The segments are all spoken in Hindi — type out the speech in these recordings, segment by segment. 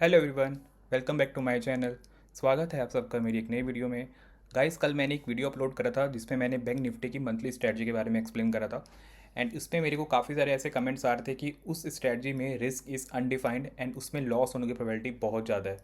Hello everyone, welcome back to my channel. स्वागत है आप सबका मेरी एक नई वीडियो में। गाइस, कल मैंने एक वीडियो अपलोड करा था जिसमें मैंने बैंक निफ्टी की मंथली स्ट्रेटजी के बारे में एक्सप्लेन करा था। एंड उसमें मेरे को काफ़ी सारे ऐसे कमेंट्स आ रहे थे कि उस स्ट्रेटजी में रिस्क इज़ अनडिफाइंड एंड उसमें लॉस होने की प्रोबेबिलिटी बहुत ज़्यादा है।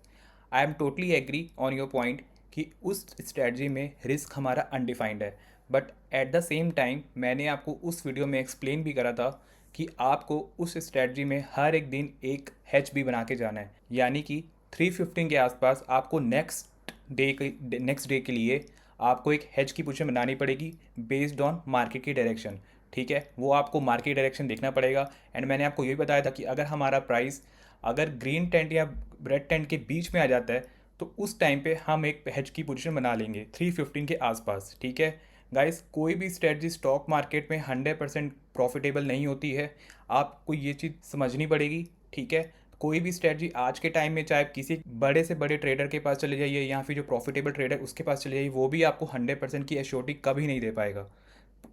I am totally agree on your point कि उस स्ट्रेटजी में रिस्क हमारा अनडिफाइंड है। But at the same time मैंने आपको उस वीडियो में एक्सप्लेन भी करा था कि आपको उस स्ट्रेटजी में हर एक दिन एक हैच भी बना के जाना है, यानी कि 3:15 के आसपास आपको नेक्स्ट डे के लिए आपको एक हेज की पोजीशन बनानी पड़ेगी बेस्ड ऑन मार्केट की डायरेक्शन। ठीक है, वो आपको मार्केट डायरेक्शन देखना पड़ेगा। एंड मैंने आपको ये भी बताया था कि अगर हमारा प्राइस अगर ग्रीन टेंट या रेड टेंट के बीच में आ जाता है तो उस टाइम पे हम एक हेज की पोजीशन बना लेंगे 3:15 के आसपास। ठीक है गाइस, कोई भी स्ट्रेटजी स्टॉक मार्केट में 100% प्रॉफिटेबल नहीं होती है। आपको ये चीज़ समझनी पड़ेगी। ठीक है, कोई भी स्ट्रेटजी आज के टाइम में चाहे किसी बड़े से बड़े ट्रेडर के पास चले जाइए या फिर जो प्रॉफिटेबल ट्रेडर उसके पास चले जाइए, वो भी आपको 100% की एश्योरिटी कभी नहीं दे पाएगा।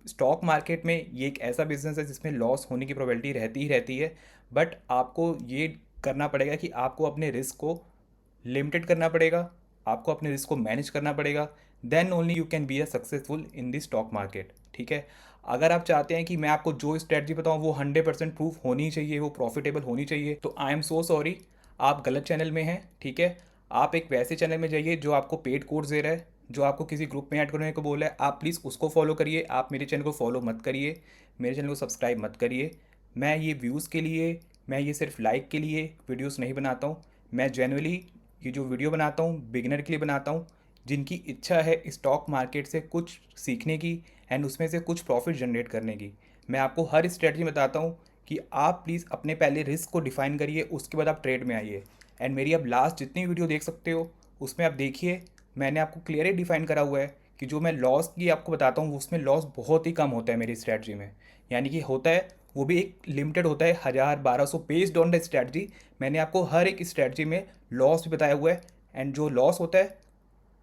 स्टॉक मार्केट में ये एक ऐसा बिजनेस है जिसमें लॉस होने की प्रोबेबिलिटी रहती ही रहती है। बट आपको ये करना पड़ेगा कि आपको अपने रिस्क को लिमिटेड करना पड़ेगा, आपको अपने रिस्क को मैनेज करना पड़ेगा। Then only you can be a successful in the stock market. ठीक है, अगर आप चाहते हैं कि मैं आपको जो स्ट्रेटजी बताऊं वो 100% प्रूफ होनी चाहिए, वो प्रॉफिटेबल होनी चाहिए, तो आई एम सो सॉरी, आप गलत चैनल में हैं। ठीक है, आप एक वैसे चैनल में जाइए जो आपको पेड कोर्स दे रहा है, जो आपको किसी ग्रुप में ऐड करने को बोला है। आप प्लीज़ उसको फॉलो करिए, आप मेरे चैनल को फॉलो मत करिए, मेरे चैनल को सब्सक्राइब मत करिए। मैं ये व्यूज़ के लिए, मैं ये सिर्फ लाइक के लिए वीडियोस नहीं बनाता हूँ। मैं जनरली ये जो वीडियो बनाता हूँ बिगिनर के लिए बनाता हूँ, जिनकी इच्छा है स्टॉक मार्केट से कुछ सीखने की एंड उसमें से कुछ प्रॉफिट जनरेट करने की। मैं आपको हर स्ट्रेटजी बताता हूँ कि आप प्लीज़ अपने पहले रिस्क को डिफाइन करिए, उसके बाद आप ट्रेड में आइए। एंड मेरी अब लास्ट जितनी वीडियो देख सकते हो उसमें आप देखिए, मैंने आपको क्लियरली डिफाइन करा हुआ है कि जो मैं लॉस की आपको बताता हूँ उसमें लॉस बहुत ही कम होता है मेरी स्ट्रेटजी में। यानी कि होता है, वो भी एक लिमिटेड होता है, 1000-1200 बेस्ड ऑन द स्ट्रेटजी। मैंने आपको हर एक स्ट्रेटजी में लॉस भी बताया हुआ है। एंड जो लॉस होता है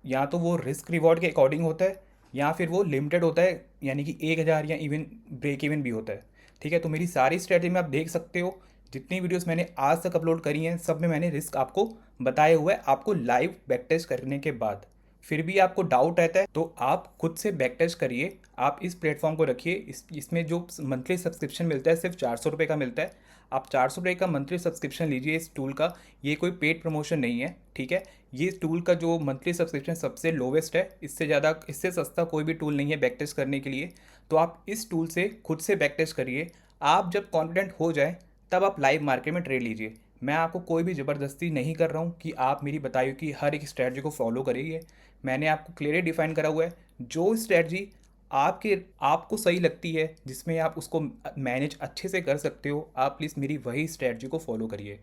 या तो वो रिस्क रिवॉर्ड के अकॉर्डिंग होता है या फिर वो लिमिटेड होता है, यानी कि 1000 या इवन ब्रेक इवन भी होता है। ठीक है, तो मेरी सारी स्ट्रेटजी में आप देख सकते हो, जितनी वीडियोस मैंने आज तक अपलोड करी हैं सब में मैंने रिस्क आपको बताया हुआ है, आपको लाइव बैक टेस्ट करने के बाद। फिर भी आपको डाउट रहता है तो आप खुद से बैक टेस्ट करिए। आप इस प्लेटफॉर्म को रखिए, इसमें जो मंथली सब्सक्रिप्शन मिलता है सिर्फ 400 रुपये का मिलता है। आप 400 रुपये का मंथली सब्सक्रिप्शन लीजिए इस टूल का। ये कोई पेड प्रमोशन नहीं है। ठीक है, ये टूल का जो मंथली सब्सक्रिप्शन सबसे लोवेस्ट है, इससे ज़्यादा इससे सस्ता कोई भी टूल नहीं है बैक टेस्ट करने के लिए। तो आप इस टूल से खुद से बैक टेस्ट करिए। आप जब कॉन्फिडेंट हो जाए तब आप लाइव मार्केट में ट्रेड लीजिए। मैं आपको कोई भी ज़बरदस्ती नहीं कर रहा हूँ कि आप मेरी बताई हुई कि हर एक स्ट्रैटेजी को फॉलो करिए। मैंने आपको क्लियरली डिफाइन करा हुआ है, जो स्ट्रैटेजी आपके आपको सही लगती है, जिसमें आप उसको मैनेज अच्छे से कर सकते हो, आप प्लीज़ मेरी वही स्ट्रैटेजी को फॉलो करिए।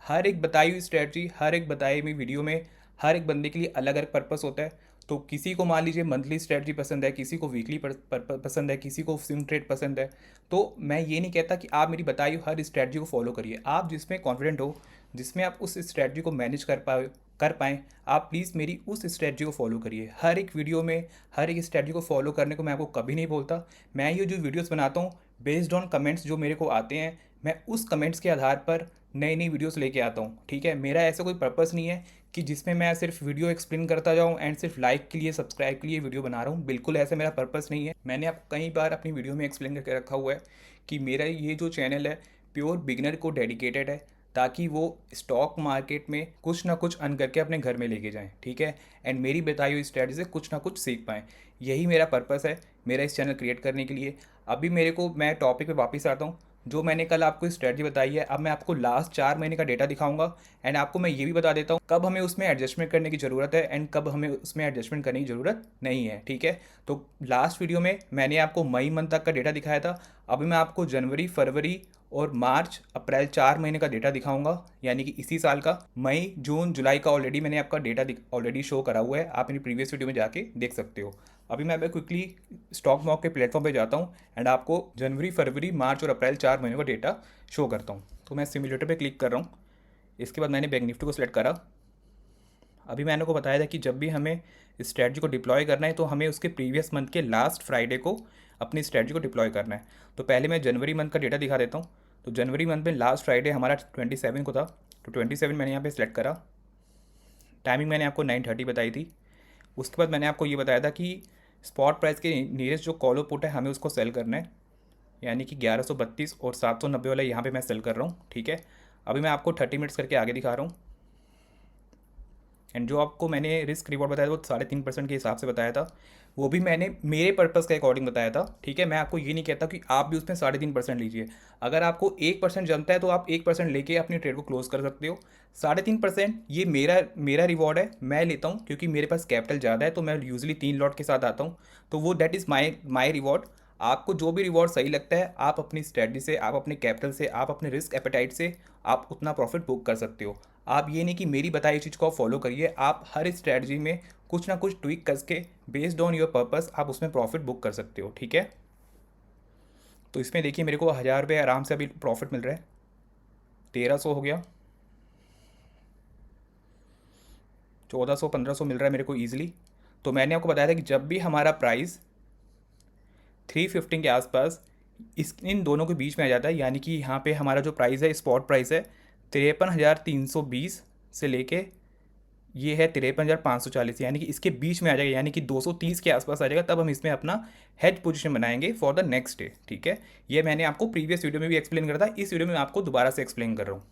हर एक बताई हुई स्ट्रैटेजी, हर एक बताई हुई वीडियो में हर एक बंदे के लिए अलग अलग पर्पस होता है। तो किसी को मान लीजिए मंथली स्ट्रैटेजी पसंद है, किसी को वीकली पसंद है, किसी को स्विंग ट्रेड पसंद है। तो मैं ये नहीं कहता कि आप मेरी बताई हुई हर स्ट्रैटेजी को फॉलो करिए। आप जिसमें कॉन्फिडेंट हो, जिसमें आप उस स्ट्रैटेजी को मैनेज कर पाएँ, आप प्लीज़ मेरी उस स्ट्रैटेजी को फॉलो करिए। हर एक वीडियो में हर एक स्ट्रैटेजी को फॉलो करने को मैं आपको कभी नहीं बोलता। मैं ये जो वीडियोस बनाता हूँ बेस्ड ऑन कमेंट्स जो मेरे को आते हैं, मैं उस कमेंट्स के आधार पर नई नई वीडियोस लेके आता हूँ। ठीक है, मेरा ऐसा कोई पर्पस नहीं है कि जिसमें मैं सिर्फ वीडियो एक्सप्लेन करता जाऊँ एंड सिर्फ लाइक के लिए सब्सक्राइब के लिए वीडियो बना रहा हूँ। बिल्कुल ऐसा मेरा पर्पस नहीं है। मैंने आपको कई बार अपनी वीडियो में एक्सप्लेन करके रखा हुआ है कि मेरा ये जो चैनल है प्योर बिगनर को डेडिकेटेड है, ताकि वो स्टॉक मार्केट में कुछ ना कुछ अर्न करके अपने घर में लेके जाएं। ठीक है, एंड मेरी बताई हुई स्ट्रेटजी से कुछ ना कुछ सीख पाएँ। यही मेरा पर्पस है मेरा इस चैनल क्रिएट करने के लिए। अभी मेरे को मैं टॉपिक पे वापस आता हूँ। जो मैंने कल आपको स्ट्रेटजी बताई है, अब मैं आपको लास्ट 4 महीने का डेटा दिखाऊंगा। एंड आपको मैं ये भी बता देता हूँ कब हमें उसमें एडजस्टमेंट करने की ज़रूरत है एंड कब हमें उसमें एडजस्टमेंट करने की ज़रूरत नहीं है। ठीक है, तो लास्ट वीडियो में मैंने आपको मई मंथ तक का डेटा दिखाया था। अभी मैं आपको जनवरी, फरवरी और मार्च, अप्रैल 4 महीने का डेटा दिखाऊंगा, यानी कि इसी साल का मई, जून, जुलाई का ऑलरेडी मैंने आपका डेटा ऑलरेडी शो करा हुआ है। आप मेरी प्रीवियस वीडियो में जाके देख सकते हो। अभी मैं क्विकली स्टॉक मॉक के प्लेटफॉर्म पे जाता हूँ एंड आपको जनवरी, फरवरी, मार्च और अप्रैल 4 महीने का डेटा शो करता हूँ। तो मैं सिमुलेटर पे क्लिक कर रहा हूँ। इसके बाद मैंने बैंक निफ्टी को सिलेक्ट करा। अभी मैंने को बताया था कि जब भी हमें स्ट्रैटेजी को डिप्लॉय करना है तो हमें उसके प्रीवियस मंथ के लास्ट फ्राइडे को अपनी स्ट्रैटेजी को डिप्लॉय करना है। तो पहले मैं जनवरी मंथ का डेटा दिखा देता हूँ। तो जनवरी मंथ में लास्ट फ्राइडे हमारा 27 को था, तो 27 मैंने यहाँ पे सिलेक्ट करा। टाइमिंग मैंने आपको 9:30 बताई थी। उसके बाद मैंने आपको ये बताया था कि स्पॉट प्राइस के नियरेस्ट जो कॉलो पुट है हमें उसको सेल करना है, यानी कि 1132 और 790 वाला यहाँ पे मैं सेल कर रहा हूँ, ठीक है। अभी मैं आपको 30 मिनट्स करके आगे दिखा रहा हूँ। एंड जो आपको मैंने रिस्क रिवॉर्ड बताया था वो 3.5% के हिसाब से बताया था, वो भी मैंने मेरे पर्पज़ के अकॉर्डिंग बताया था, ठीक है। मैं आपको ये नहीं कहता कि आप भी उसमें 3.5% लीजिए। अगर आपको 1% जमता है तो आप 1% लेके अपनी ट्रेड को क्लोज कर सकते हो। 3.5% ये मेरा मेरा रिवॉर्ड है, मैं लेता हूँ क्योंकि मेरे पास कैपिटल ज़्यादा है, तो मैं यूजली 3 लॉट के साथ आता हूँ, तो वो दैट इज़ माई रिवॉर्ड। आपको जो भी रिवॉर्ड सही लगता है, आप अपनी स्ट्रेटजी से, आप अपने कैपिटल से, आप अपने रिस्क एपेटाइट से आप उतना प्रॉफिट बुक कर सकते हो। आप ये नहीं कि मेरी बताई चीज़ को आप फॉलो करिए, आप हर स्ट्रेटजी में कुछ ना कुछ ट्विक करके बेस्ड ऑन योर पर्पस आप उसमें प्रॉफिट बुक कर सकते हो, ठीक है। तो इसमें देखिए मेरे को 1000 रुपये आराम से अभी प्रॉफिट मिल रहा है, 1300 हो गया, 1400 1500 मिल रहा है मेरे को ईजिली। तो मैंने आपको बताया था कि जब भी हमारा प्राइस 350 के आसपास इन दोनों के बीच में आ जाता है, यानी कि यहाँ पे हमारा जो प्राइस है स्पॉट प्राइस है 53,320 से लेके ये है 53,540, यानी कि इसके बीच में आ जाएगा, यानी कि 230 के आसपास आ जाएगा, तब हम इसमें अपना हेज पोजीशन बनाएंगे फॉर द नेक्स्ट डे, ठीक है। ये मैंने आपको प्रीवियस वीडियो में भी एक्सप्लेन करा था, इस वीडियो में मैं आपको दोबारा से एक्सप्लेन कर रहा हूँ।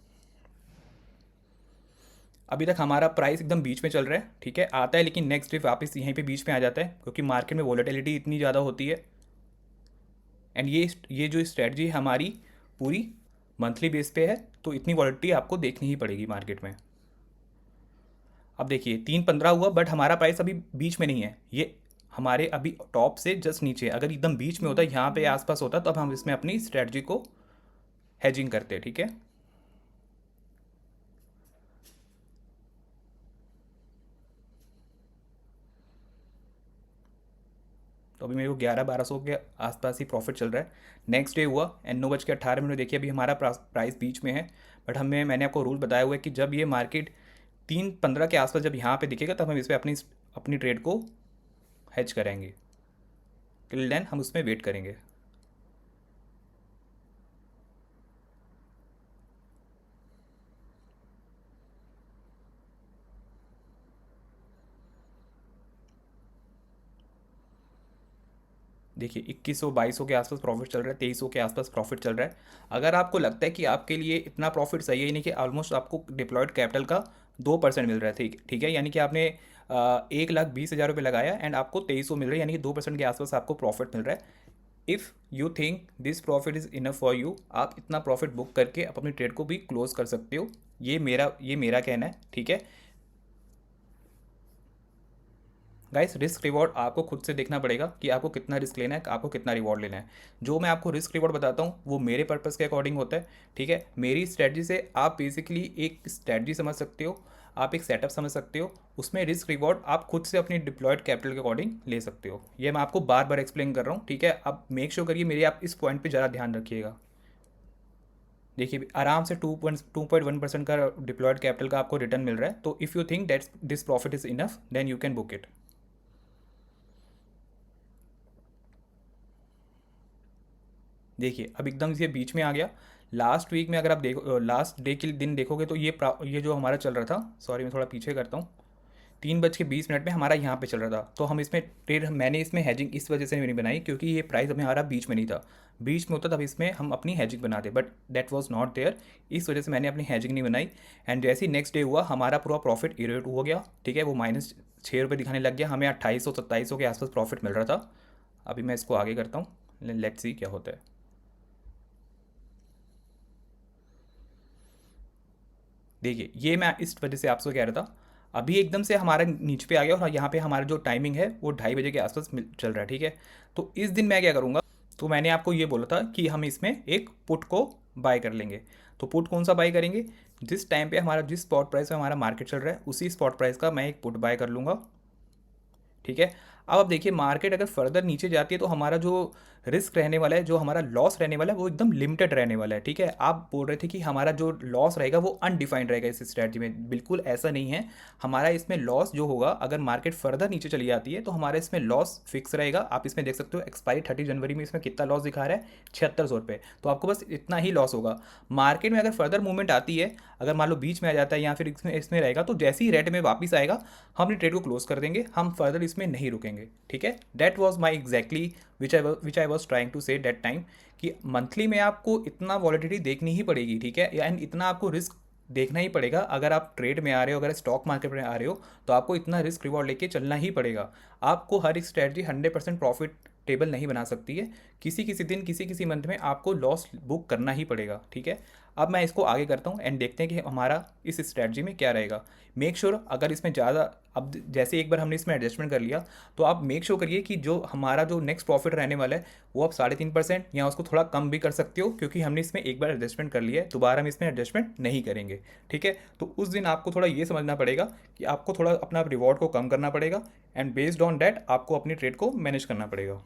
अभी तक हमारा प्राइस एकदम बीच में चल रहा है, ठीक है, आता है लेकिन नेक्स्ट डे वापस यहीं पे बीच में आ जाता है क्योंकि मार्केट में वॉलेटिलिटी इतनी ज़्यादा होती है। एंड ये जो स्ट्रेटजी हमारी पूरी मंथली बेस पे है, तो इतनी वॉलेटिलिटी आपको देखनी ही पड़ेगी मार्केट में। अब देखिए 3:15 हुआ, बट हमारा प्राइस अभी बीच में नहीं है, ये हमारे अभी टॉप से जस्ट नीचे है। अगर एकदम बीच में होता, यहाँ पे आसपास होता, तब हम इसमें अपनी स्ट्रेटजी को हेजिंग करते, ठीक है। तो अभी मेरे को 1100-1200 के आसपास ही प्रॉफिट चल रहा है। नेक्स्ट डे हुआ एंड 9:18 देखिए अभी हमारा प्राइस बीच में है, बट मैंने आपको रूल बताया हुआ है कि जब ये मार्केट 3:15 के आसपास जब यहाँ पे दिखेगा तब हम इस पर अपनी अपनी ट्रेड को हेज करेंगे। टिल देन हम उसमें वेट करेंगे। देखिए 2100-2200 के आसपास प्रॉफिट चल रहा है, 2300 के आसपास प्रॉफिट चल रहा है। अगर आपको लगता है कि आपके लिए इतना प्रॉफिट सही है, नहीं कि ऑलमोस्ट आपको डिप्लॉयड कैपिटल का 2% मिल रहा है, ठीक ठीक है, यानी कि आपने 1,20,000 रुपये लगाया एंड आपको 2300 मिल रहा है, यानी कि 2% के आसपास आपको प्रॉफिट मिल रहा है। If you think this profit is enough for you, आप इतना प्रॉफिट बुक करके आप अपनी ट्रेड को भी क्लोज कर सकते हो। ये मेरा कहना है, ठीक है। गाइस रिस्क रिवॉर्ड आपको खुद से देखना पड़ेगा कि आपको कितना रिस्क लेना है, आपको कितना रिवॉर्ड लेना है। जो मैं आपको रिस्क रिवॉर्ड बताता हूँ वो मेरे पर्पज़ के अकॉर्डिंग होता है, ठीक है। मेरी स्ट्रेटजी से आप बेसिकली एक स्ट्रेटजी समझ सकते हो, आप एक सेटअप समझ सकते हो, उसमें रिस्क रिवॉर्ड आप खुद से अपनी डिप्लॉयड कैपिटल के अकॉर्डिंग ले सकते हो। ये मैं आपको बार बार एक्सप्लेन कर रहा हूँ, ठीक है। अब मेक श्योर करिए मेरे आप इस पॉइंट पर ज़्यादा ध्यान रखिएगा। देखिए आराम से 2.1% का डिप्लॉयड कैपिटल का आपको रिटर्न मिल रहा है, तो if you think that this profit is enough then you can book it. देखिए अब एकदम से बीच में आ गया। लास्ट वीक में अगर आप देखो, लास्ट डे के दिन देखोगे तो ये जो हमारा चल रहा था, सॉरी मैं थोड़ा पीछे करता हूँ, 3:20 में हमारा यहाँ पे चल रहा था। तो हम इसमें ट्रेड, मैंने इसमें हैजिंग इस वजह से नहीं बनाई क्योंकि ये प्राइस अभी हमारा बीच में नहीं था। बीच में होता तब इसमें हम अपनी हैजिंग बनाते, but that was not there, इस वजह से मैंने अपनी हैजिंग नहीं बनाई। एंड जैसे ही नेक्स्ट डे हुआ हमारा पूरा प्रॉफिट इरेट हो गया, ठीक है, वो -6 रुपये दिखाने लग गया, हमें 2800-2700 के आसपास प्रॉफिट मिल रहा था। अभी मैं इसको आगे करता हूँ, लेट्स सी क्या होता है। देखिए ये मैं इस वजह से आपसे कह रहा था, अभी एकदम से हमारा नीचे पे आ गया और यहाँ पे हमारा जो टाइमिंग है वो 2:30 बजे के आसपास चल रहा है, ठीक है। तो इस दिन मैं क्या करूँगा, तो मैंने आपको ये बोला था कि हम इसमें एक पुट को बाय कर लेंगे। तो पुट कौन सा बाय करेंगे, जिस टाइम पे हमारा जिस स्पॉट प्राइस में हमारा मार्केट चल रहा है उसी स्पॉट प्राइस का मैं एक पुट बाय कर लूँगा, ठीक है। अब आप देखिए मार्केट अगर फर्दर नीचे जाती है तो हमारा जो रिस्क रहने वाला है, जो हमारा लॉस रहने वाला है वो एकदम लिमिटेड रहने वाला है। ठीक है, आप बोल रहे थे कि हमारा जो लॉस रहेगा वो अनडिफाइंड रहेगा इस स्ट्रैटेजी में, बिल्कुल ऐसा नहीं है। हमारा इसमें लॉस जो होगा, अगर मार्केट फर्दर नीचे चली जाती है तो हमारा इसमें लॉस फिक्स रहेगा। आप इसमें देख सकते हो एक्सपायरी 30 जनवरी में इसमें कितना लॉस दिखा रहा है, 7600 रुपये। तो आपको बस इतना ही लॉस होगा। मार्केट में अगर फर्दर मूवमेंट आती है, अगर मान लो बीच में आ जाता है या फिर इसमें इसमें रहेगा, तो जैसे ही रेट में वापस आएगा हम अपनी ट्रेड को क्लोज कर देंगे, हम फर्दर इसमें नहीं रुकेंगे। ठीक है, that was my exactly which I was trying to say that time, कि मंथली में आपको इतना वॉलिडिटी देखनी ही पड़ेगी। ठीक है, एंड इतना आपको रिस्क देखना ही पड़ेगा। अगर आप ट्रेड में आ रहे हो, अगर स्टॉक मार्केट में आ रहे हो, तो आपको इतना रिस्क रिवॉर्ड लेके चलना ही पड़ेगा। आपको हर एक स्ट्रैटेजी 100% प्रॉफिट टेबल नहीं बना सकती है। किसी किसी दिन, किसी किसी मंथ में आपको लॉस बुक करना ही पड़ेगा। ठीक है, अब मैं इसको आगे करता हूँ एंड देखते हैं कि हमारा इस स्ट्रैटेजी में क्या रहेगा। मेक श्योर अगर इसमें ज़्यादा, अब जैसे एक बार हमने इसमें एडजस्टमेंट कर लिया, तो आप मेक श्योर करिए कि जो हमारा जो नेक्स्ट प्रॉफिट रहने वाला है वो आप 3.5% या उसको थोड़ा कम भी कर सकते हो, क्योंकि हमने इसमें एक बार एडजस्टमेंट कर लिया है, दोबारा हम इसमें एडजस्टमेंट नहीं करेंगे। ठीक है, तो उस दिन आपको थोड़ा ये समझना पड़ेगा कि आपको थोड़ा अपना रिवॉर्ड को कम करना पड़ेगा, एंड बेस्ड ऑन डैट आपको अपनी ट्रेड को मैनेज करना पड़ेगा।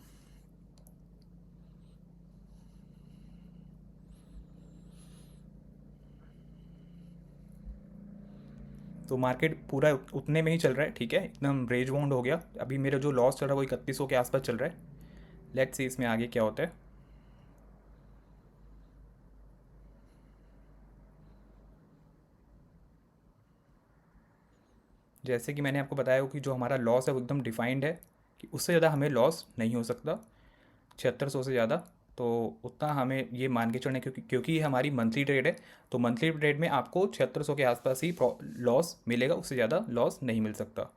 तो मार्केट पूरा उतने में ही चल रहा है। ठीक है, एकदम रेंज बाउंड हो गया। अभी मेरा जो लॉस चल रहा है वो 3100 के आसपास चल रहा है। लेट्स सी इसमें आगे क्या होता है। जैसे कि मैंने आपको बताया हो कि जो हमारा लॉस है वो एकदम डिफाइंड है, कि उससे ज़्यादा हमें लॉस नहीं हो सकता, 7600 से ज़्यादा। तो उतना हमें ये मान के चलना है, क्योंकि ये हमारी मंथली ट्रेड है। तो मंथली ट्रेड में आपको 7600 के आसपास ही लॉस मिलेगा, उससे ज़्यादा लॉस नहीं मिल सकता।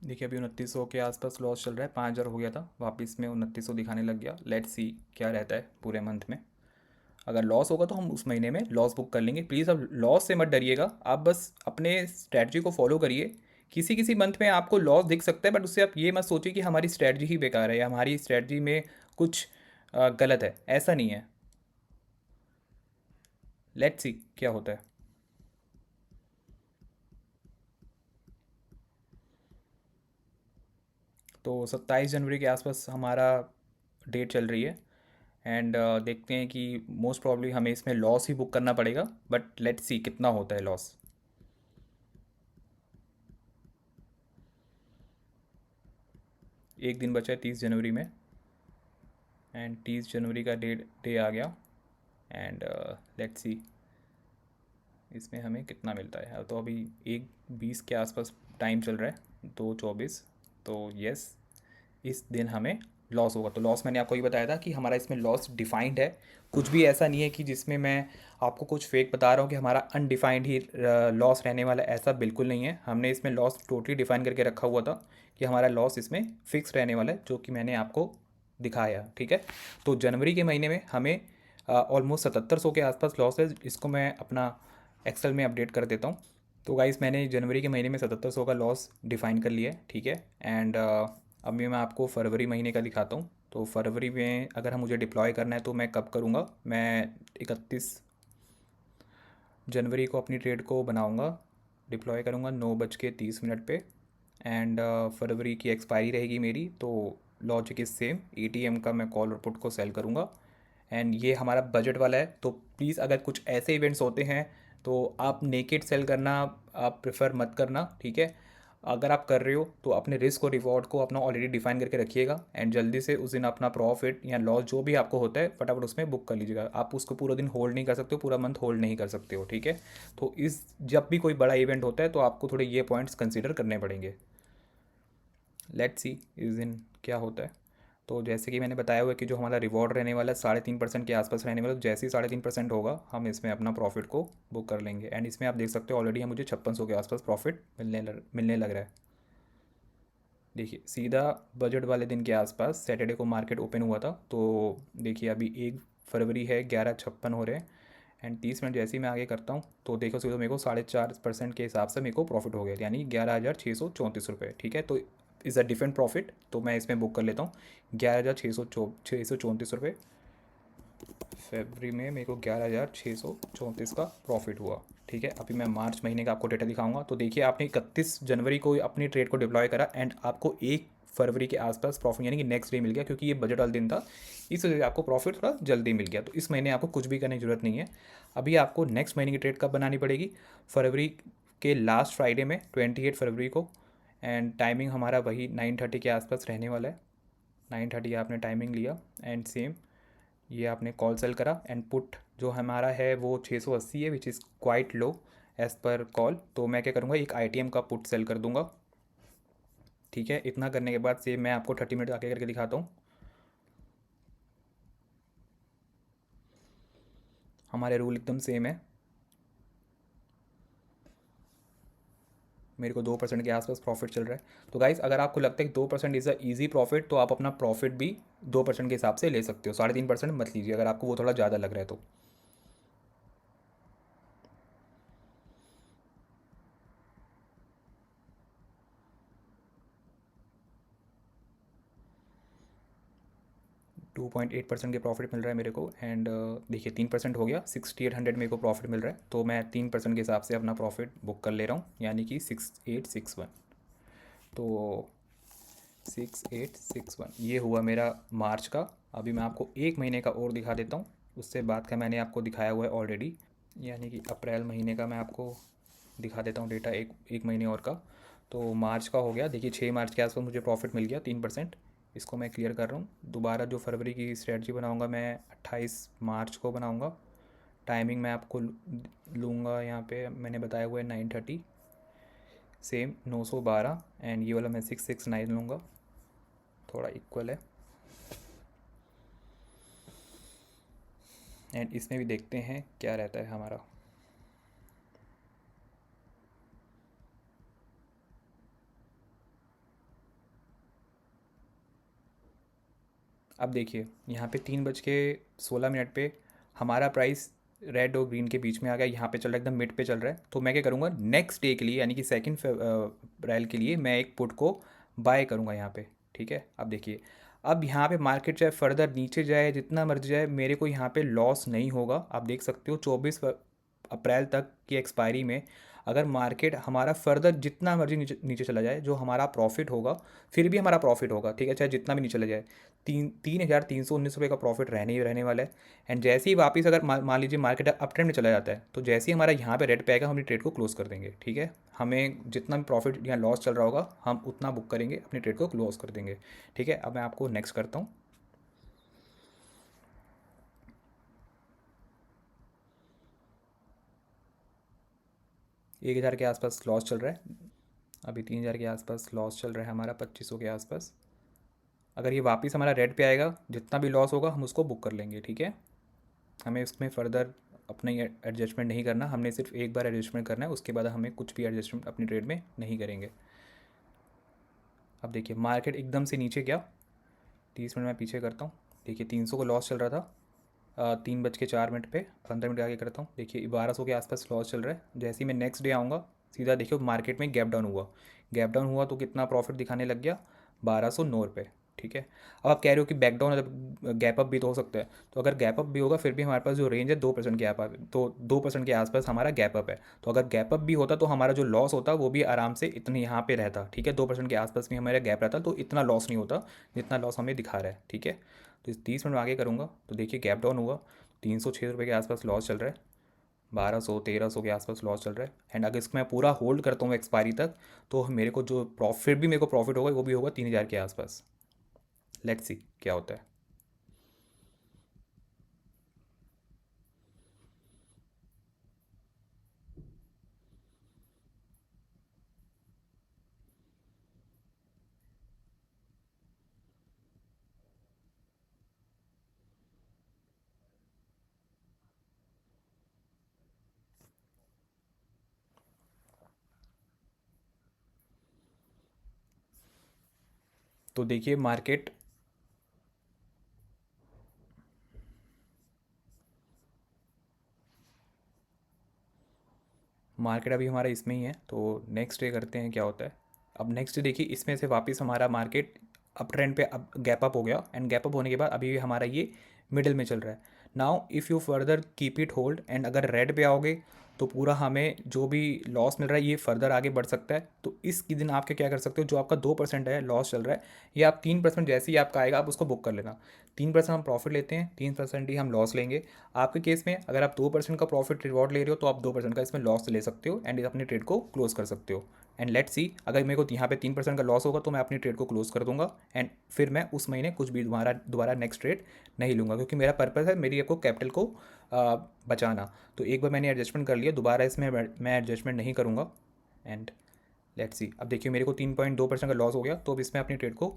देखिए अभी 2900 के आसपास लॉस चल रहा है, 5000 हो गया था, वापस में 2900 दिखाने लग गया। लेट्स सी क्या रहता है पूरे मंथ में। अगर लॉस होगा तो हम उस महीने में लॉस बुक कर लेंगे। प्लीज़ अब लॉस से मत डरिएगा, आप बस अपने स्ट्रैटेजी को फॉलो करिए। किसी किसी मंथ में आपको लॉस दिख सकता है, बट उससे आप ये मत सोचिए कि हमारी स्ट्रैटेजी ही बेकार है या हमारी स्ट्रैटेजी में कुछ गलत है, ऐसा नहीं है। लेट्स सी क्या होता है। तो 27 जनवरी के आसपास हमारा डेट चल रही है, एंड देखते हैं कि मोस्ट प्रॉब्ली हमें इसमें लॉस ही बुक करना पड़ेगा, बट लेट्स सी कितना होता है लॉस। एक दिन बचा है 30 जनवरी में, एंड 30 जनवरी का डे आ गया, एंड लेट्स सी इसमें हमें कितना मिलता है। तो अभी 1:20 के आसपास टाइम चल रहा है, 2:24। तो यस, इस दिन हमें लॉस होगा। तो लॉस मैंने आपको ये बताया था कि हमारा इसमें लॉस डिफाइंड है। कुछ भी ऐसा नहीं है कि जिसमें मैं आपको कुछ फेक बता रहा हूँ कि हमारा अनडिफाइंड ही लॉस रहने वाला है, ऐसा बिल्कुल नहीं है। हमने इसमें लॉस टोटली डिफाइन करके रखा हुआ था कि हमारा लॉस इसमें फिक्स रहने वाला है, जो कि मैंने आपको दिखाया। ठीक है, तो जनवरी के महीने में हमें ऑलमोस्ट 7700 के आसपास लॉस है। इसको मैं अपना एक्सेल में अपडेट कर देता हूँ। तो गाइस मैंने जनवरी के महीने में 7700 का लॉस डिफाइन कर लिया है। ठीक है, एंड अभी मैं आपको फरवरी महीने का दिखाता हूँ। तो फरवरी में अगर हम मुझे डिप्लॉय करना है तो मैं कब करूँगा, मैं 31 जनवरी को अपनी ट्रेड को बनाऊँगा, डिप्लॉय करूँगा 9:30 पे। एंड फरवरी की एक्सपायरी रहेगी मेरी, तो लॉजिक इज सेम, एटीएम का मैं कॉल और पुट को सेल करूँगा। एंड ये हमारा बजट वाला है, तो प्लीज़ अगर कुछ ऐसे इवेंट्स होते हैं तो आप नेकेड सेल करना आप प्रेफर मत करना। ठीक है, अगर आप कर रहे हो तो अपने रिस्क और रिवॉर्ड को अपना ऑलरेडी डिफाइन करके रखिएगा, एंड जल्दी से उस दिन अपना प्रॉफिट या लॉस जो भी आपको होता है फटाफट उसमें बुक कर लीजिएगा। आप उसको पूरा दिन होल्ड नहीं कर सकते हो, पूरा मंथ होल्ड नहीं कर सकते हो। ठीक है, तो इस जब भी कोई बड़ा इवेंट होता है तो आपको थोड़े ये पॉइंट्स कंसिडर करने पड़ेंगे। लेट्स सी इस दिन क्या होता है। तो जैसे कि मैंने बताया हुआ है कि जो हमारा रिवॉर्ड रहने वाला है 3.5% के आसपास रहने वाला है, तो जैसे ही 3.5% होगा हम इसमें अपना प्रॉफिट को बुक कर लेंगे। एंड इसमें आप देख सकते हो ऑलरेडी मुझे 5600 के आसपास प्रॉफिट मिलने लग रहा है। देखिए सीधा बजट वाले दिन के आसपास सैटरडे को मार्केट ओपन हुआ था, तो देखिए अभी फरवरी है 11:56 हो रहे हैं, एंड 30 मिनट जैसे ही मैं आगे करता हूँ तो देखो सीधे मेरे को 4.5% के हिसाब से मेरे को प्रॉफिट हो गया, यानी 11,634 रुपये। ठीक है, तो इज़ अ डिफरेंट प्रॉफिट, तो मैं इसमें बुक कर लेता हूँ 11,634 रुपये। फरवरी में मेरे को 11,634 का प्रॉफिट हुआ। ठीक है, अभी मैं मार्च महीने का आपको डेटा दिखाऊंगा। तो देखिए, आपने 31 जनवरी को अपनी ट्रेड को डिप्लॉय करा एंड आपको 1 फरवरी के आसपास प्रॉफिट यानी कि नेक्स्ट डे मिल गया, क्योंकि ये बजट वाला दिन था, इस वजह से आपको प्रॉफिट थोड़ा जल्दी मिल गया। तो इस महीने आपको कुछ भी करने की ज़रूरत नहीं है। अभी आपको नेक्स्ट महीने की ट्रेड कब बनानी पड़ेगी? फरवरी के लास्ट फ्राइडे में, 28 फरवरी को, एंड टाइमिंग हमारा वही 9:30 के आसपास रहने वाला है। 9:30 आपने टाइमिंग लिया एंड सेम ये आपने कॉल सेल करा, एंड पुट जो हमारा है वो 680 है, which is quite low as per call. तो मैं क्या करूँगा, एक ITM का पुट सेल कर दूंगा। ठीक है, इतना करने के बाद से मैं आपको 30 मिनट आगे करके दिखाता हूँ। हमारे रूल एकदम सेम है। मेरे को 2% के आसपास प्रॉफिट चल रहा है। तो गाइस, अगर आपको लगता है कि 2% इज़ अ ईजी प्रॉफिट, तो आप अपना प्रॉफिट भी 2% के हिसाब से ले सकते हो। 3.5% मत लीजिए अगर आपको वो थोड़ा ज़्यादा लग रहा है तो। टू पॉइंट एट परसेंट के प्रॉफिट मिल रहा है मेरे को, एंड देखिए 3% हो गया, 6,800 मेरे को प्रॉफिट मिल रहा है। तो मैं 3% के हिसाब से अपना प्रॉफिट बुक कर ले रहा हूँ, यानी कि 6,861। तो 6,861 ये हुआ मेरा मार्च का। अभी मैं आपको एक महीने का और दिखा देता हूँ, उससे बाद का मैंने आपको दिखाया हुआ है ऑलरेडी, यानी कि अप्रैल महीने का मैं आपको दिखा देता हूँ डेटा, एक एक महीने और का। तो मार्च का हो गया, देखिए 6 मार्च के आसपास मुझे प्रॉफिट मिल गया 3%। इसको मैं क्लियर कर रहा हूँ। दोबारा जो फरवरी की स्ट्रेटजी बनाऊँगा मैं 28 मार्च को बनाऊँगा। टाइमिंग मैं आपको लूँगा, यहाँ पे मैंने बताया हुआ है 9:30, सेम 912, एंड ये वाला मैं 669 लूँगा, थोड़ा इक्वल है। एंड इसमें भी देखते हैं क्या रहता है हमारा। अब देखिए, यहाँ पे 3:16 पे हमारा प्राइस रेड और ग्रीन के बीच में आ गया, यहाँ पे चल रहा है एकदम मिड पे चल रहा है। तो मैं क्या करूँगा, नेक्स्ट डे के लिए यानी कि 2 अप्रैल के लिए मैं एक पुट को बाय करूँगा यहाँ पे। ठीक है, अब देखिए, अब यहाँ पे मार्केट चाहे फर्दर नीचे जाए, जितना मर्जी जाए, मेरे को यहाँ पे लॉस नहीं होगा। आप देख सकते हो 24 अप्रैल तक की एक्सपायरी में अगर मार्केट हमारा फर्दर जितना मर्जी नीचे नीचे चला जाए, जो हमारा प्रॉफिट होगा फिर भी हमारा प्रॉफिट होगा। ठीक है, चाहे जितना भी नीचे चला जाए, 3,319 रुपये का प्रॉफिट रहने ही रहने वाला है। एंड जैसे ही वापस अगर मान लीजिए मार्केट अप ट्रेंड में चला जाता है, तो जैसे ही हमारा यहाँ पे रेड पे आएगा, हम ट्रेड को क्लोज कर देंगे। ठीक है, हमें जितना भी प्रॉफिट या लॉस चल रहा होगा हम उतना बुक करेंगे, अपनी ट्रेड को क्लोज कर देंगे। ठीक है, अब मैं आपको नेक्स्ट करता हूँ। 1,000 के आसपास लॉस चल रहा है। अभी 3,000 के आसपास लॉस चल रहा है हमारा, 2,500 के आसपास। अगर ये वापस हमारा रेड पे आएगा, जितना भी लॉस होगा हम उसको बुक कर लेंगे। ठीक है, हमें इसमें फ़र्दर अपना एडजस्टमेंट नहीं करना, हमने सिर्फ एक बार एडजस्टमेंट करना है, उसके बाद हमें कुछ भी एडजस्टमेंट अपनी ट्रेड में नहीं करेंगे। अब देखिए, मार्केट एकदम से नीचे गया, 30 मिनट में पीछे करता हूँ। देखिए 300 को लॉस चल रहा था 3:04 पे, 15 मिनट आगे करता हूँ। देखिए 1,200 के आसपास लॉस चल रहा है। जैसे ही मैं नेक्स्ट डे आऊँगा, सीधा देखिए मार्केट में गैप डाउन हुआ। गैप डाउन हुआ तो कितना प्रॉफिट दिखाने लग गया, 1,209 रुपये। ठीक है, अब आप कह रहे हो कि बैक डाउन गैप अप भी तो हो सकता है। तो अगर गैप अप भी होगा फिर भी हमारे पास जो रेंज है 2% गैप अप, तो 2% के आसपास हमारा गैप अप है। तो अगर गैप अप भी होता तो हमारा जो लॉस होता वो भी आराम से इतने यहाँ पे रहता। ठीक है, 2% के आसपास भी हमारा गैप रहता तो इतना लॉस नहीं होता जितना लॉस हमें दिखा रहा है। ठीक है, तो इस 30 मिनट में आगे करूँगा तो देखिए गैप डाउन हुआ, 306 रुपये के आसपास लॉस चल रहा है, 1,200 1,300 के आसपास लॉस चल रहा है। एंड अगर इसको मैं पूरा होल्ड करता हूँ एक्सपायरी तक, तो मेरे को जो प्रॉफिट भी मेरे को प्रॉफिट होगा वो भी होगा 3,000 के आसपास। लेट्स सी क्या होता है। तो देखिए मार्केट मार्केट अभी हमारा इसमें ही है, तो नेक्स्ट डे करते हैं क्या होता है। अब नेक्स्ट डे देखिए, इसमें से वापस हमारा मार्केट अप ट्रेंड पे अब गैप अप हो गया, एंड गैप अप होने के बाद अभी हमारा ये मिडिल में चल रहा है। Now if you further keep it hold, and अगर रेड पे आओगे तो पूरा हमें जो भी लॉस मिल रहा है ये फर्दर आगे बढ़ सकता है। तो इस दिन आप क्या कर सकते हो, जो आपका 2% है लॉस चल रहा है, ये आप 3% जैसे ही आपका आएगा आप उसको बुक कर लेना। 3% हम प्रॉफिट लेते हैं, 3% ही हम लॉस लेंगे। आपके केस में अगर आप 2% का प्रॉफिट रिवॉर्ड ले रहे हो तो आप 2% का इसमें लॉस ले सकते हो, एंड अपनी ट्रेड को क्लोज कर सकते हो। एंड लेट्स सी, अगर मेरे को यहाँ पे 3% का लॉस होगा तो मैं अपनी ट्रेड को क्लोज कर दूंगा, एंड फिर मैं उस महीने कुछ भी दोबारा नेक्स्ट ट्रेड नहीं लूँगा, क्योंकि मेरा पर्पज़ है मेरी आपको कैपिटल को बचाना। तो एक बार मैंने एडजस्टमेंट कर लिया, दोबारा इसमें मैं एडजस्टमेंट नहीं करूँगा। एंड लेट्स सी, अब देखिए मेरे को 3.2% का लॉस हो गया, तो अब इसमें अपनी ट्रेड को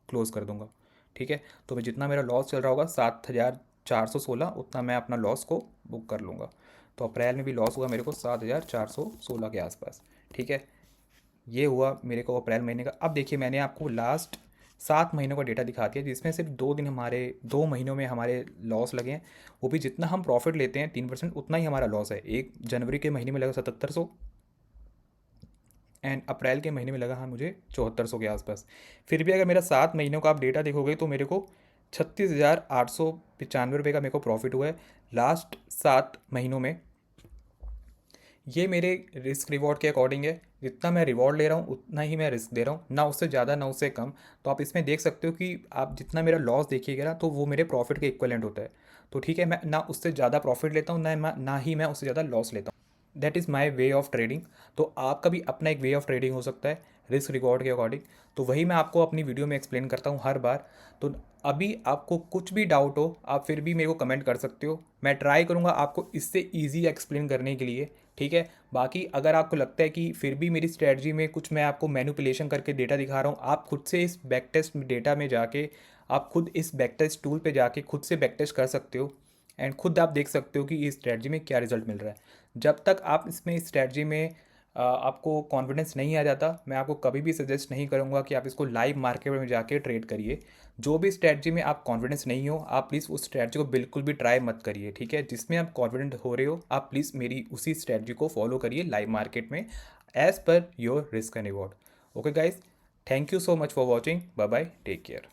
क्लोज कर दूंगा। ठीक है, तो मैं जितना मेरा लॉस चल रहा होगा 7,416, उतना मैं अपना लॉस को बुक कर लूँगा। तो अप्रैल में भी लॉस हुआ मेरे को 7,416 के आसपास। ठीक है, ये हुआ मेरे को अप्रैल महीने का। अब देखिए मैंने आपको लास्ट 7 महीनों का डेटा दिखा दिया, जिसमें सिर्फ 2 दिन हमारे 2 महीनों में हमारे लॉस लगे हैं। वो भी जितना हम प्रॉफिट लेते हैं 3%, उतना ही हमारा लॉस है। एक जनवरी के महीने में लगा 7,700, एंड अप्रैल के महीने में लगा हाँ मुझे 7,400 के आसपास। फिर भी अगर मेरा 7 महीनों का आप डेटा देखोगे तो मेरे को 36,895 रुपये का मेरे को प्रॉफिट हुआ है लास्ट 7 महीनों में। ये मेरे रिस्क रिवॉर्ड के अकॉर्डिंग है, जितना मैं रिवॉर्ड ले रहा हूँ उतना ही मैं रिस्क दे रहा हूँ, ना उससे ज़्यादा ना उससे कम। तो आप इसमें देख सकते हो कि आप जितना मेरा लॉस देखिएगा ना तो वो मेरे प्रॉफिट के इक्वलेंट होता है। तो ठीक है, मैं ना उससे ज़्यादा प्रॉफिट लेता हूँ, ना ही मैं उससे ज़्यादा लॉस लेता हूँ। That is my way of trading. तो आपका भी अपना एक वे ऑफ ट्रेडिंग हो सकता है रिस्क रिवॉर्ड के अकॉर्डिंग। तो वही मैं आपको अपनी वीडियो में एक्सप्लेन करता हूँ हर बार। तो अभी आपको कुछ भी डाउट हो आप फिर भी मेरे को कमेंट कर सकते हो, मैं ट्राई करूँगा आपको इससे ईजी एक्सप्लेन करने के लिए। ठीक है, बाकी अगर आपको लगता है कि फिर भी मेरी स्ट्रेटजी में कुछ मैं आपको मैनिपुलेशन करके डेटा दिखा रहा हूँ, आप खुद से इस बैक टेस्ट डेटा में जाके आप खुद इस बैक टेस्ट टूल पे जाके खुद से बैक टेस्ट कर सकते हो, एंड खुद आप देख सकते हो कि इस स्ट्रेटजी में क्या रिजल्ट मिल रहा है। जब तक आप इसमें इस स्ट्रेटजी में आपको कॉन्फिडेंस नहीं आ जाता, मैं आपको कभी भी सजेस्ट नहीं करूँगा कि आप इसको लाइव मार्केट में जाके ट्रेड करिए। जो भी स्ट्रेटजी में आप कॉन्फिडेंस नहीं हो आप प्लीज़ उस स्ट्रेटजी को बिल्कुल भी ट्राई मत करिए। ठीक है, जिसमें आप कॉन्फिडेंट हो रहे हो आप प्लीज़ मेरी उसी स्ट्रेटजी को फॉलो करिए लाइव मार्केट में, as per your risk and reward. Okay guys, thank you so much for watching, bye bye, take care.